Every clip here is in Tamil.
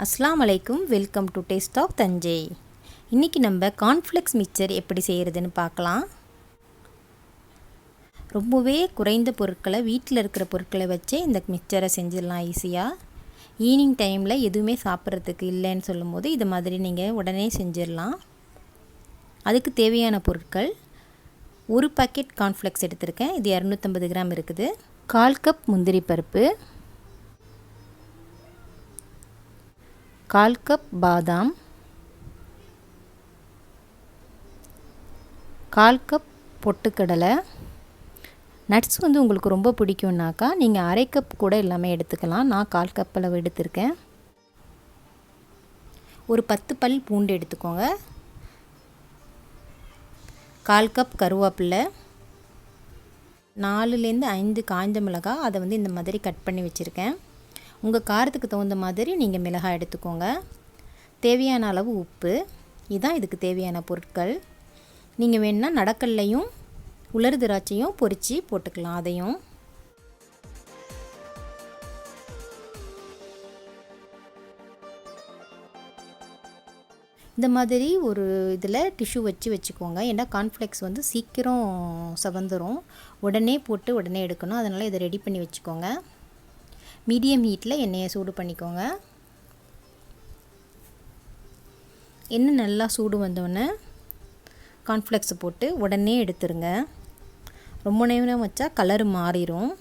அஸ்ஸலாமு அலைக்கும். Welcome to taste of Thanjai. இன்றைக்கி நம்ம கார்ன்ஃப்ளேக்ஸ் மிக்சர் எப்படி செய்கிறதுன்னு பார்க்கலாம். ரொம்பவே குறைந்த பொருட்களை, வீட்டில் இருக்கிற பொருட்களை வச்சே இந்த மிக்சரை செஞ்சிடலாம் ஈஸியாக. ஈவினிங் டைமில் எதுவுமே சாப்பிட்றதுக்கு இல்லைன்னு சொல்லும்போது இது மாதிரி நீங்கள் உடனே செஞ்சிடலாம். அதுக்கு தேவையான பொருட்கள்: ஒரு பாக்கெட் கார்ன்ஃப்ளேக்ஸ் எடுத்திருக்கேன், இது 250 கிராம் இருக்குது. 1/4 கப் முந்திரி பருப்பு, 1/4 கப் பாதாம், 1/4 கப் பொட்டுக்கடலை. நட்ஸ் உங்களுக்கு ரொம்ப பிடிக்கும்னாக்கா நீங்கள் 1/2 கப் கூட எல்லாமே எடுத்துக்கலாம். நான் 1/4 கப் அளவு எடுத்திருக்கேன். ஒரு 10 பல் பூண்டு எடுத்துக்கோங்க. 1/4 கப் கருவேப்பிலை, 4லேருந்து 5 காய்ந்த மிளகாய், அதை இந்த மாதிரி கட் பண்ணி வச்சுருக்கேன். உங்கள் காரத்துக்கு தகுந்த மாதிரி நீங்கள் மிளகாய் எடுத்துக்கோங்க. தேவையான அளவு உப்பு. இதுதான் இதுக்கு தேவையான பொருட்கள். நீங்கள் வேணுன்னா நடக்கல்லையும் உலர் திராட்சையும் பொரித்து போட்டுக்கலாம். அதையும் இந்த மாதிரி ஒரு இதில் டிஷ்யூ வச்சுக்கோங்க. ஏன்னா கார்ன்ஃப்ளேக்ஸ் சீக்கிரம் செவந்துடும். உடனே போட்டு உடனே எடுக்கணும். அதனால் இதை ரெடி பண்ணி வச்சுக்கோங்க. மீடியம் ஹீட்டில் எண்ணெயை சூடு பண்ணிக்கோங்க. எண்ணெய் நல்லா சூடு வந்தோடனே கார்ன்ஃப்ளேக்ஸை போட்டு உடனே எடுத்துருங்க. ரொம்ப நேரம் வச்சா கலர் மாறிடும்.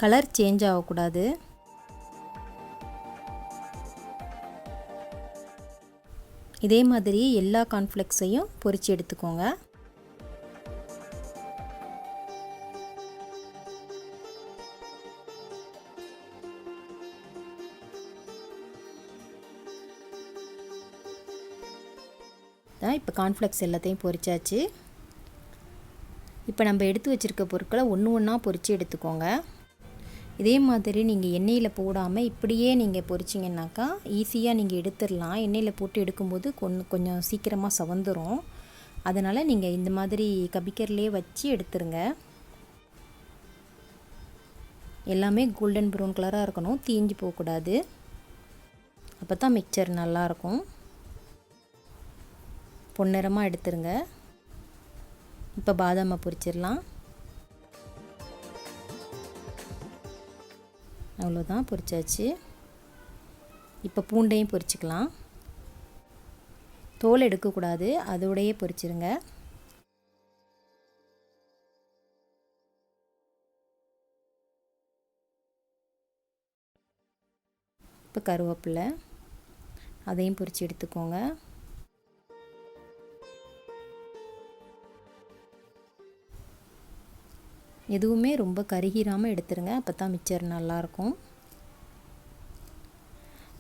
கலர் சேஞ்ச் ஆகக்கூடாது. இதே மாதிரி எல்லா கார்ன்ஃப்ளேக்ஸையும் பொரித்து எடுத்துக்கோங்க. இப்போ கார்ன்ஃப்ளேக்ஸ் எல்லாத்தையும் பொரிச்சாச்சு. இப்போ நம்ம எடுத்து வச்சுருக்க பொருட்களை ஒன்று ஒன்றா பொரித்து எடுத்துக்கோங்க. இதே மாதிரி நீங்கள் எண்ணெயில் போடாமல் இப்படியே நீங்கள் பொரிச்சிங்கன்னாக்கா ஈஸியாக நீங்கள் எடுத்துடலாம். எண்ணெயில் போட்டு எடுக்கும்போது கொஞ்சம் சீக்கிரமாக செவந்துடும். அதனால் நீங்கள் இந்த மாதிரி கபிக்கர்லேயே வச்சு எடுத்துருங்க. எல்லாமே கோல்டன் ப்ரௌன் கலராக இருக்கணும், தீஞ்சு போகக்கூடாது. அப்போ தான் மிக்சர் நல்லாயிருக்கும். பொன்னிறமாக எடுத்துருங்க. இப்போ பாதாமை பொரிச்சிடலாம். அவ்வளோதான், பொரிச்சாச்சு. இப்போ பூண்டையும் பொரிச்சிக்கலாம். தோல் எடுக்கக்கூடாது, அதோடையே பொரிச்சிருங்க. இப்போ கருவேப்பிலை, அதையும் பொரித்து எடுத்துக்கோங்க. எதுவுமே ரொம்ப கருகிராமல் எடுத்துருங்க. அப்போ தான் மிக்சர் நல்லாயிருக்கும்.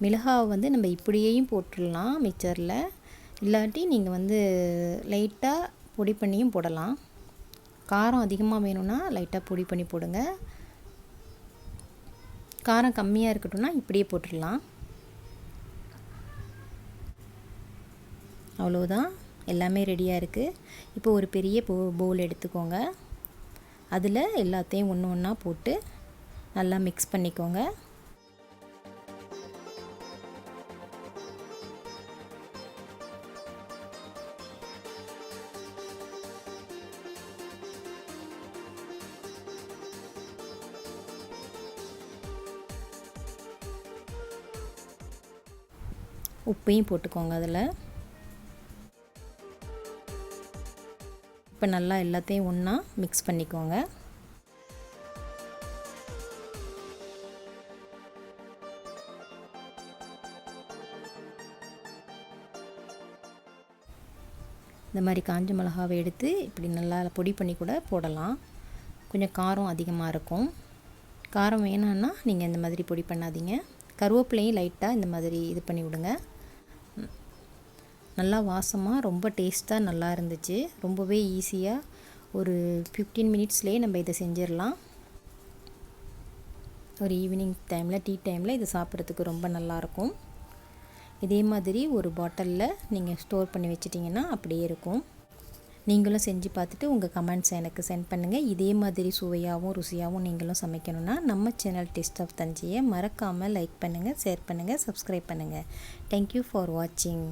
மிளகாவை நம்ம இப்படியேயும் போட்டுடலாம் மிக்சரில். இல்லாட்டி நீங்கள் லைட்டாக பொடி பண்ணியும் போடலாம். காரம் அதிகமாக வேணும்னா லைட்டாக பொடி பண்ணி போடுங்க. காரம் கம்மியாக இருக்கட்டும்னா இப்படியே போட்டுடலாம். அவ்வளோதான், எல்லாமே ரெடியாக இருக்குது. இப்போ ஒரு பெரிய பவுல் எடுத்துக்கோங்க. அதில் எல்லாத்தையும் ஒன்று ஒன்றா போட்டு நல்லா மிக்ஸ் பண்ணிக்கோங்க. உப்பையும் போட்டுக்கோங்க அதில். இப்போ நல்லா எல்லாத்தையும் ஒன்றா மிக்ஸ் பண்ணிக்கோங்க. இந்த மாதிரி காஞ்ச மிளகாவை எடுத்து இப்படி நல்லா பொடி பண்ணி கூட போடலாம். கொஞ்சம் காரம் அதிகமாக இருக்கும். காரம் வேணும்னா நீங்கள் இந்த மாதிரி பொடி பண்ணாதீங்க. கருவேப்பிலையும் லைட்டாக இந்த மாதிரி இது பண்ணி விடுங்க. நல்லா வாசமாக ரொம்ப டேஸ்ட்டாக நல்லா இருந்துச்சு. ரொம்பவே ஈஸியாக ஒரு 15 மினிட்ஸ்லேயே நம்ம இதை செஞ்சிடலாம். ஒரு ஈவினிங் டைமில், டீ டைமில் இது சாப்பிட்றதுக்கு ரொம்ப நல்லாயிருக்கும். இதே மாதிரி ஒரு பாட்டிலில் நீங்கள் ஸ்டோர் பண்ணி வச்சிட்டிங்கன்னா அப்படியே இருக்கும். நீங்களும் செஞ்சு பார்த்துட்டு உங்கள் கமெண்ட்ஸை எனக்கு சென்ட் பண்ணுங்கள். இதே மாதிரி சுவையாகவும் ருசியாகவும் நீங்களும் சமைக்கணும்னா நம்ம சேனல் டேஸ்ட் ஆஃப் தஞ்சையை மறக்காமல் லைக் பண்ணுங்கள், ஷேர் பண்ணுங்கள், சப்ஸ்கிரைப் பண்ணுங்கள். தேங்க்யூ ஃபார் வாட்சிங்.